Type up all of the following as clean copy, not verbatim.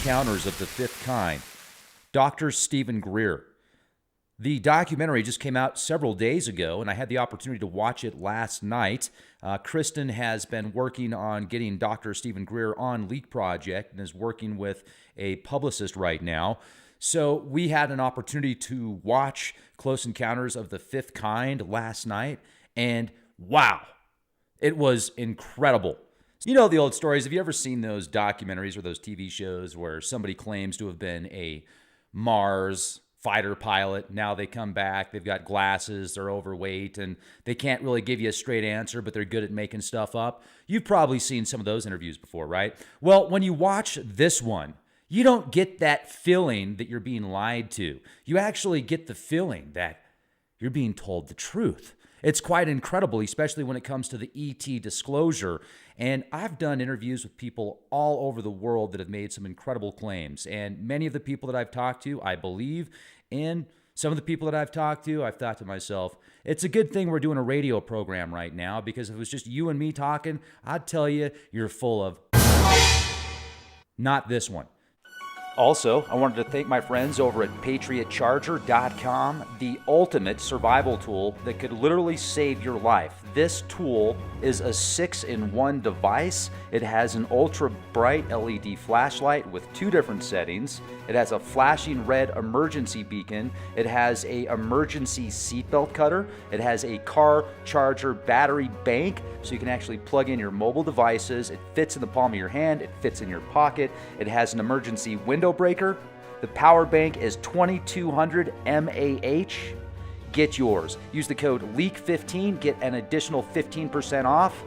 Encounters of the Fifth Kind, Dr. Stephen Greer. The documentary just came out several days ago, and I had the opportunity to watch it last night. Kristen has been working on getting Dr. Stephen Greer on Leak Project and is working with a publicist right now. So we had an opportunity to watch Close Encounters of the Fifth Kind last night, and wow, it was incredible. You know the old stories. Have you ever seen those documentaries or those TV shows where somebody claims to have been a Mars fighter pilot? Now they come back, they've got glasses, they're overweight, and they can't really give you a straight answer, but they're good at making stuff up. You've probably seen some of those interviews before, right? Well, when you watch this one, you don't get that feeling that you're being lied to. You actually get the feeling that you're being told the truth. It's quite incredible, especially when it comes to the ET disclosure. And I've done interviews with people all over the world that have made some incredible claims. And many of the people that I've talked to, I believe. And some of the people that I've talked to, I've thought to myself, it's a good thing we're doing a radio program right now, because if it was just you and me talking, I'd tell you you're full of not this one. Also, I wanted to thank my friends over at 𝗕patriotcharger.com, the ultimate survival tool that could literally save your life. This tool is a 6-in-1 device. It has an ultra bright LED flashlight with 2 different settings. It has a flashing red emergency beacon. It has a emergency seatbelt cutter. It has a car charger battery bank, so you can actually plug in your mobile devices. It fits in the palm of your hand. It fits in your pocket. It has an emergency window breaker. The power bank is 2200 mAh. Get yours. Use the code LEAK15, get an additional 15% off.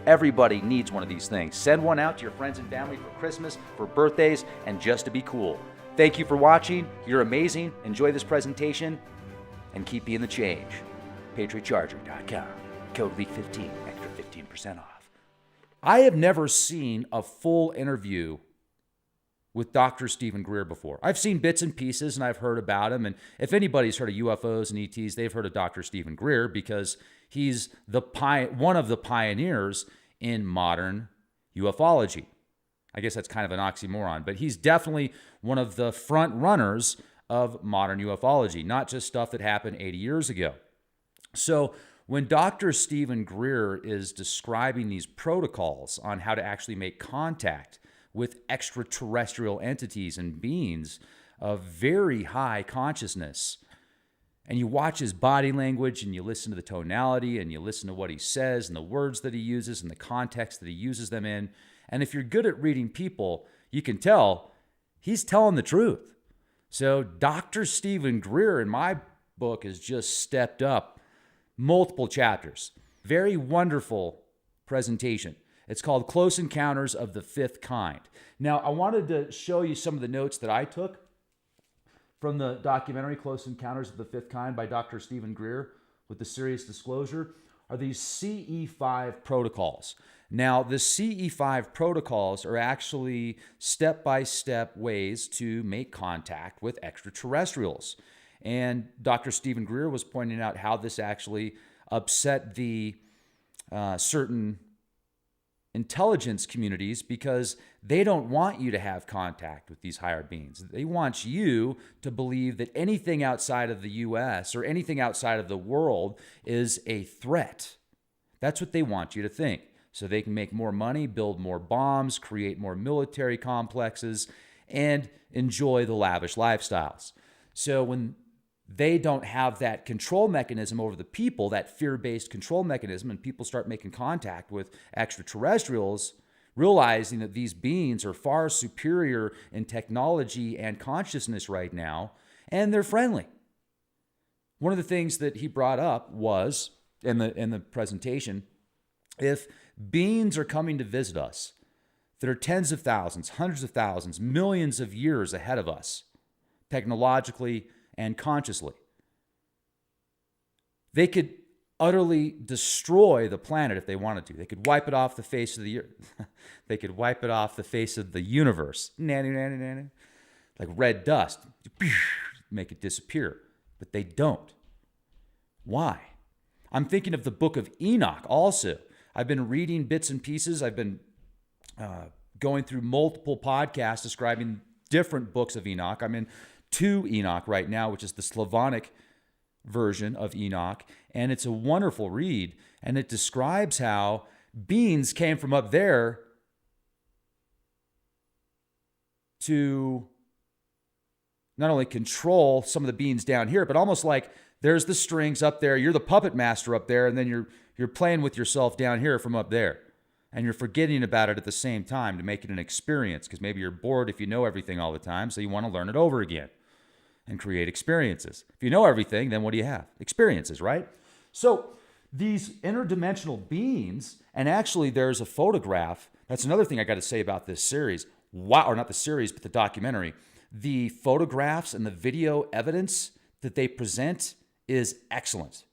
Everybody needs one of these things. Send one out to your friends and family for Christmas, for birthdays, and just to be cool. Thank you for watching. You're amazing. Enjoy this presentation, and keep being the change. 𝗕patriotcharger.com. Code LEAK15, extra 15% off. I have never seen a full interview with Dr. Stephen Greer before. I've seen bits and pieces, and I've heard about him. And if anybody's heard of UFOs and ETs, they've heard of Dr. Stephen Greer, because he's one of the pioneers in modern ufology. I guess that's kind of an oxymoron, but he's definitely one of the front runners of modern ufology, not just stuff that happened 80 years ago. So when Dr. Stephen Greer is describing these protocols on how to actually make contact with extraterrestrial entities and beings of very high consciousness, and you watch his body language, and you listen to the tonality, and you listen to what he says, and the words that he uses, and the context that he uses them in, and if you're good at reading people, you can tell he's telling the truth. So Dr. Stephen Greer, in my book, has just stepped up multiple chapters. Very wonderful presentation. It's called Close Encounters of the Fifth Kind. Now, I wanted to show you some of the notes that I took from the documentary Close Encounters of the Fifth Kind by Dr. Stephen Greer with the serious disclosure, are these CE5 protocols. Now, the CE5 protocols are actually step-by-step ways to make contact with extraterrestrials. And Dr. Stephen Greer was pointing out how this actually upset the certain intelligence communities, because they don't want you to have contact with these higher beings. They want you to believe that anything outside of the US or anything outside of the world is a threat. That's what they want you to think. So they can make more money, build more bombs, create more military complexes, and enjoy the lavish lifestyles. So when they don't have that control mechanism over the people, that fear-based control mechanism, and people start making contact with extraterrestrials, realizing that these beings are far superior in technology and consciousness right now, and they're friendly. One of the things that he brought up was, in the presentation, if beings are coming to visit us that are tens of thousands, hundreds of thousands, millions of years ahead of us, technologically and consciously, they could utterly destroy the planet if they wanted to. They could wipe it off the face of the earth. They could wipe it off the face of the universe. Like red dust. Make it disappear. But they don't. Why? I'm thinking of the book of Enoch also. I've been reading bits and pieces. I've been going through multiple podcasts describing different books of Enoch. I'm in 2 Enoch right now, which is the Slavonic version of Enoch, and it's a wonderful read, and it describes how beings came from up there to not only control some of the beings down here, but almost like there's the strings up there, you're the puppet master up there, and then you're playing with yourself down here from up there. And you're forgetting about it at the same time to make it an experience, because maybe you're bored if you know everything all the time, so you want to learn it over again and create experiences. If you know everything, then what do you have? Experiences, right? So these interdimensional beings, and actually there's a photograph. That's another thing I got to say about this series. Wow, or not the series, but the documentary. The photographs and the video evidence that they present is excellent.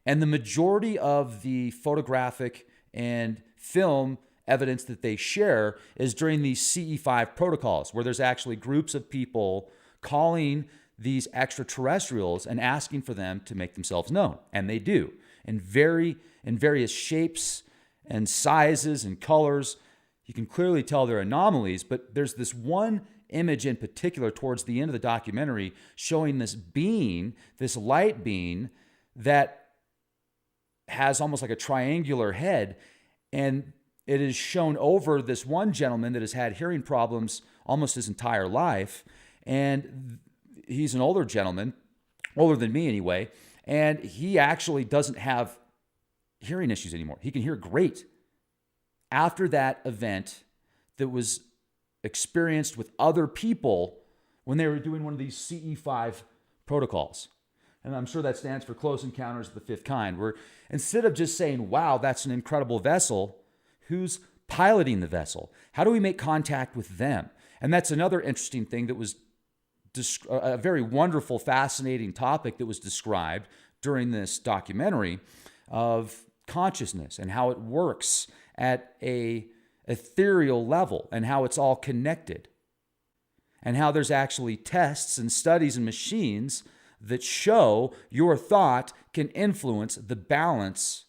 And the majority of the photographic and film evidence that they share is during these CE5 protocols, where there's actually groups of people calling these extraterrestrials and asking for them to make themselves known. And they do in various shapes and sizes and colors. You can clearly tell they're anomalies, but there's this one image in particular towards the end of the documentary showing this being, this light being that has almost like a triangular head, and it is shown over this one gentleman that has had hearing problems almost his entire life, and he's an older gentleman, older than me anyway, and he actually doesn't have hearing issues anymore. He can hear great. After that event that was experienced with other people when they were doing one of these CE5 protocols. And I'm sure that stands for Close Encounters of the Fifth Kind, where instead of just saying, wow, that's an incredible vessel, who's piloting the vessel? How do we make contact with them? And that's another interesting thing that was a very wonderful, fascinating topic that was described during this documentary of consciousness and how it works at a ethereal level and how it's all connected, and how there's actually tests and studies and machines that show your thought can influence the balance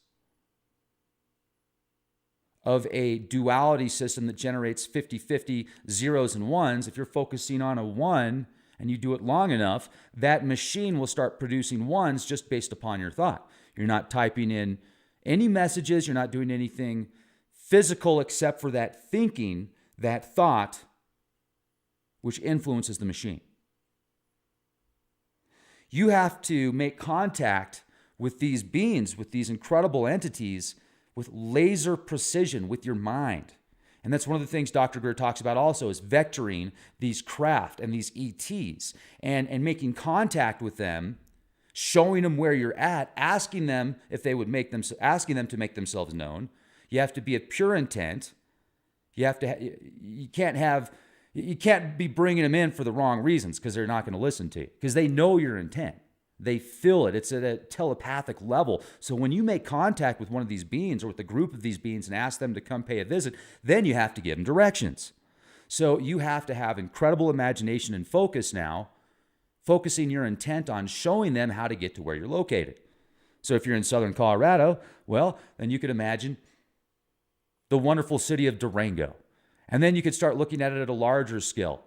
of a duality system that generates 50-50 zeros and ones. If you're focusing on a 1 and you do it long enough, that machine will start producing ones just based upon your thought. You're not typing in any messages, you're not doing anything physical except for that thinking, that thought, which influences the machine. You have to make contact with these beings, with these incredible entities, with laser precision with your mind. And that's one of the things Dr. Greer talks about also, is vectoring these craft and these ETs and making contact with them, showing them where you're at, asking them if they would asking them to make themselves known. You have to be of pure intent. You can't be bringing them in for the wrong reasons, because they're not going to listen to you, because they know your intent. They feel it. It's at a telepathic level. So when you make contact with one of these beings or with a group of these beings and ask them to come pay a visit, then you have to give them directions. So you have to have incredible imagination and focus now, focusing your intent on showing them how to get to where you're located. So if you're in southern Colorado, well, then you could imagine the wonderful city of Durango. And then you could start looking at it at a larger scale,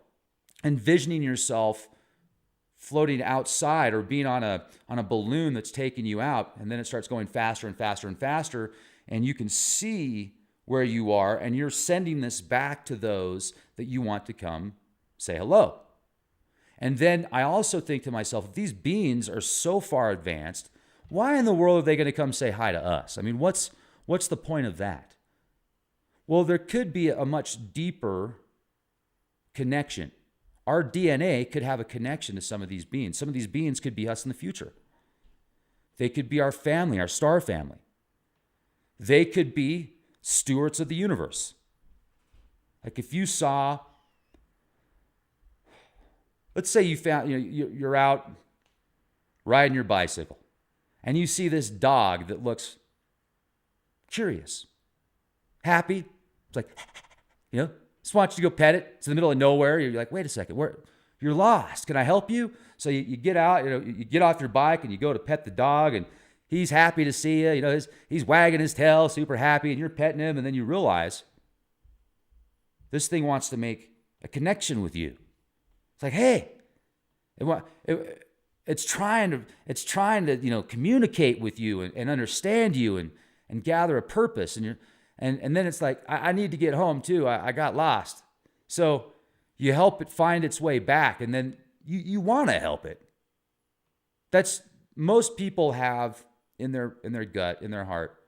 envisioning yourself floating outside or being on a balloon that's taking you out, and then it starts going faster and faster and faster, and you can see where you are, and you're sending this back to those that you want to come say hello. And then I also think to myself, if these beings are so far advanced, why in the world are they going to come say hi to us? I mean, what's the point of that? Well, there could be a much deeper connection. Our DNA could have a connection to some of these beings. Some of these beings could be us in the future. They could be our family, our star family. They could be stewards of the universe. Like if you saw, let's say you're out riding your bicycle and you see this dog that looks curious, happy. It's like, just wants you to go pet it. It's in the middle of nowhere. You're like, wait a second, you're lost. Can I help you? So you get out, you get off your bike and you go to pet the dog, and he's happy to see you. He's wagging his tail, super happy, and you're petting him, and then you realize This thing wants to make a connection with you. It's like, hey, it's trying to communicate with you and understand you and gather a purpose. And then it's like, I need to get home too. I got lost. So you help it find its way back, and then you want to help it. That's most people have in their gut, in their heart,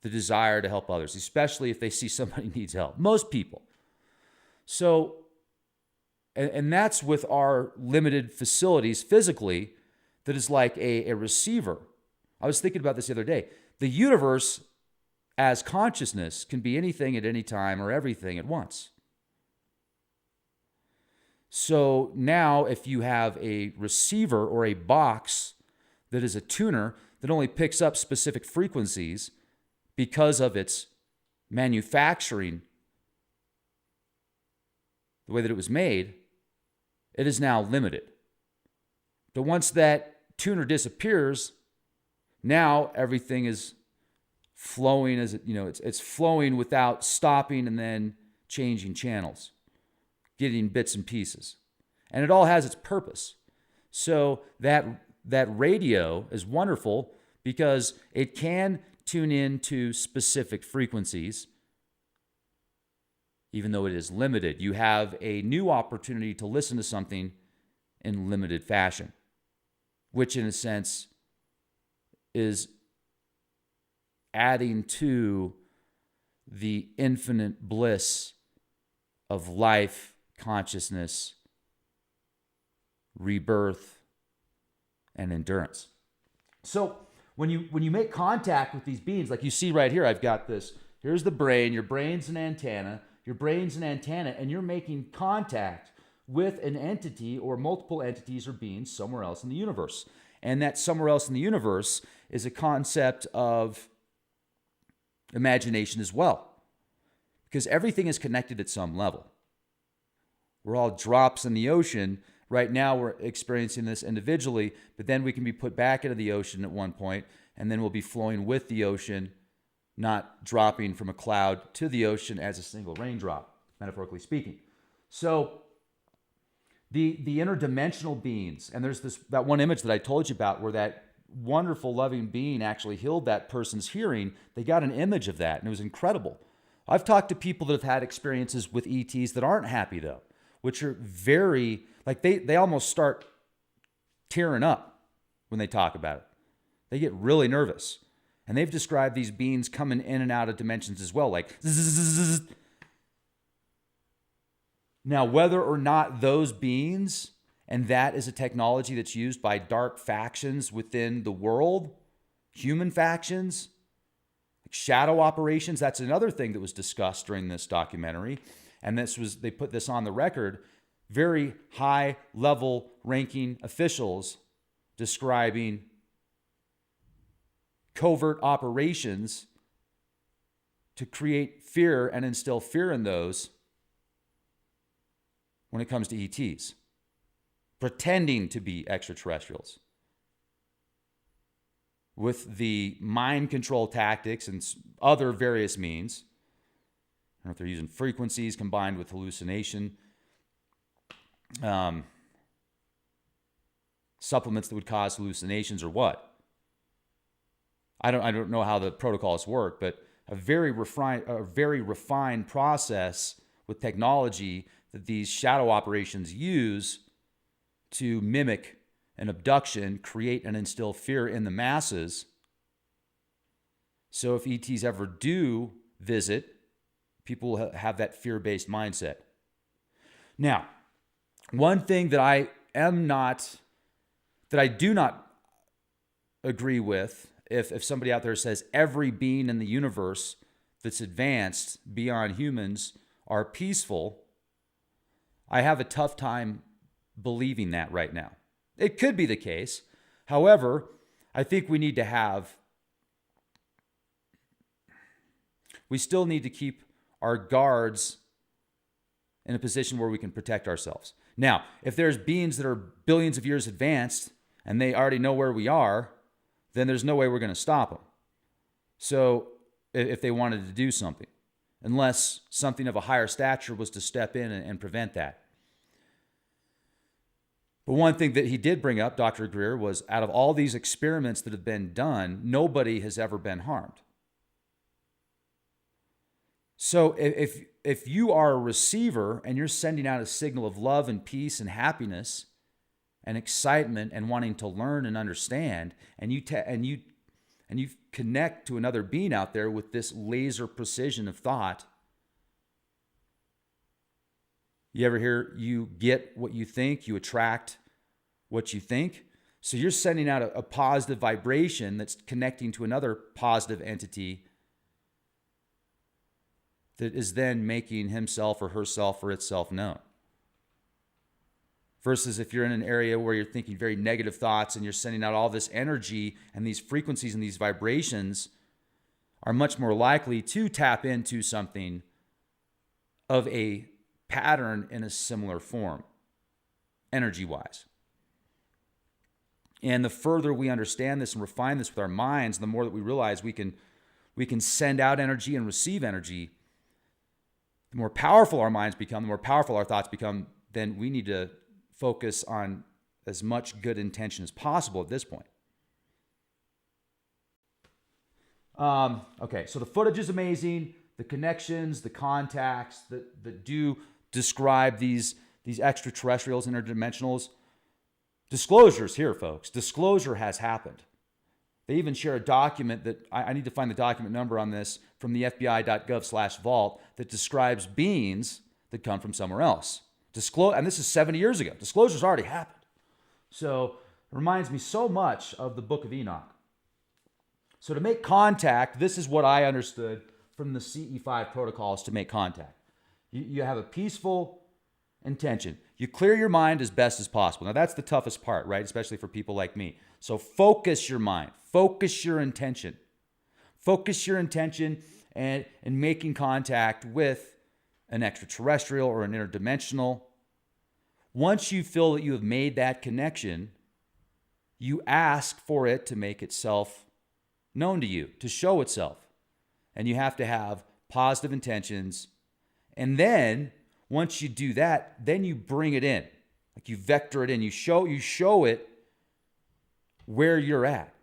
the desire to help others, especially if they see somebody needs help. Most people. So, and that's with our limited facilities physically, that is like a receiver. I was thinking about this the other day. The universe as consciousness can be anything at any time or everything at once. So now if you have a receiver or a box that is a tuner that only picks up specific frequencies because of its manufacturing, the way that it was made, it is now limited. But once that tuner disappears, now everything is flowing as it's flowing without stopping and then changing channels, getting bits and pieces. And it all has its purpose. So that radio is wonderful because it can tune in to specific frequencies. Even though it is limited, you have a new opportunity to listen to something in limited fashion, which in a sense is adding to the infinite bliss of life, consciousness, rebirth, and endurance. So when you make contact with these beings, like you see right here, I've got this. Here's the brain. Your brain's an antenna. Your brain's an antenna, and you're making contact with an entity or multiple entities or beings somewhere else in the universe. And that somewhere else in the universe is a concept of imagination as well, because everything is connected at some level. We're all drops in the ocean. Right now we're experiencing this individually, but then we can be put back into the ocean at one point, and then we'll be flowing with the ocean, not dropping from a cloud to the ocean as a single raindrop, metaphorically speaking. So the interdimensional beings, and there's that one image that I told you about where that wonderful loving being actually healed that person's hearing. They got an image of that, and it was incredible. I've talked to people that have had experiences with ETs that aren't happy though, which are very, like they almost start tearing up when they talk about it. They get really nervous. And they've described these beings coming in and out of dimensions as well, like zzz. Now, whether or not those beings, and that is a technology that's used by dark factions within the world, human factions, like shadow operations, that's another thing that was discussed during this documentary. And they put this on the record, very high level ranking officials describing covert operations to create fear and instill fear in those when it comes to ETs, pretending to be extraterrestrials with the mind control tactics and other various means. I don't know if they're using frequencies combined with hallucination, supplements that would cause hallucinations or what. I don't know how the protocols work, but a very refined process with technology that these shadow operations use to mimic an abduction, create and instill fear in the masses. So if ETs ever do visit, people will have that fear-based mindset. Now, one thing that I do not agree with, if somebody out there says every being in the universe that's advanced beyond humans are peaceful, I have a tough time believing that right now. It could be the case. However, I think we still need to keep our guards in a position where we can protect ourselves. Now, if there's beings that are billions of years advanced and they already know where we are, then there's no way we're going to stop them. So if they wanted to do something. unless something of a higher stature was to step in and prevent that. But one thing that he did bring up, Dr. Greer, was out of all these experiments that have been done, nobody has ever been harmed. So if you are a receiver and you're sending out a signal of love and peace and happiness and excitement and wanting to learn and understand, and you connect to another being out there with this laser precision of thought, you ever hear you get what you think, you attract what you think? So you're sending out a positive vibration that's connecting to another positive entity that is then making himself or herself or itself known. Versus if you're in an area where you're thinking very negative thoughts and you're sending out all this energy, and these frequencies and these vibrations are much more likely to tap into something of a pattern in a similar form, energy-wise. And the further we understand this and refine this with our minds, the more that we realize we can send out energy and receive energy. The more powerful our minds become, the more powerful our thoughts become, then we need to focus on as much good intention as possible at this point. Okay, so the footage is amazing. The connections, the contacts that do describe these extraterrestrials, interdimensionals. Disclosure's here, folks. Disclosure has happened. They even share a document that, I need to find the document number on this, from the FBI.gov/vault that describes beings that come from somewhere else. And this is 70 years ago. Disclosure's already happened. So it reminds me so much of the Book of Enoch. So to make contact, this is what I understood from the CE5 protocols to make contact. You have a peaceful intention. You clear your mind as best as possible. Now that's the toughest part, right? Especially for people like me. So focus your mind. Focus your intention. Focus your intention and making contact with an extraterrestrial or an interdimensional. Once you feel that you have made that connection, you ask for it to make itself known to you, to show itself. And you have to have positive intentions. And then once you do that, then you bring it in. Like you vector it in. You show it where you're at.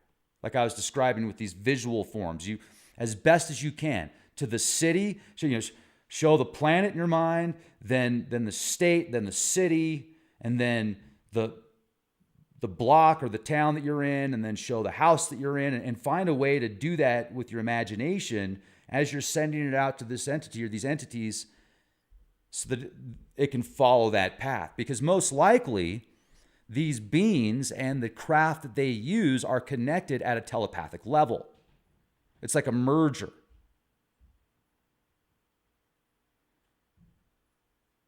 Like I was describing with these visual forms. You, as best as you can, to the city. So, show the planet in your mind, then the state, then the city, and then the block or the town that you're in, and then show the house that you're in, and find a way to do that with your imagination as you're sending it out to this entity or these entities, so that it can follow that path. Because most likely, these beings and the craft that they use are connected at a telepathic level. It's like a merger.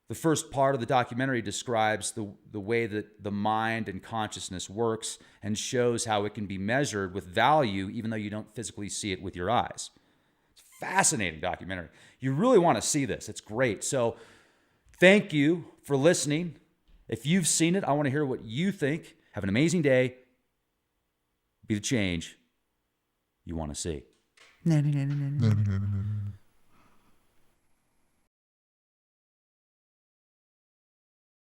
The first part of the documentary describes the way that the mind and consciousness works and shows how it can be measured with value even though you don't physically see it with your eyes. It's a fascinating documentary. You really want to see this. It's great. So thank you for listening. If you've seen it, I want to hear what you think. Have an amazing day. Be the change you want to see.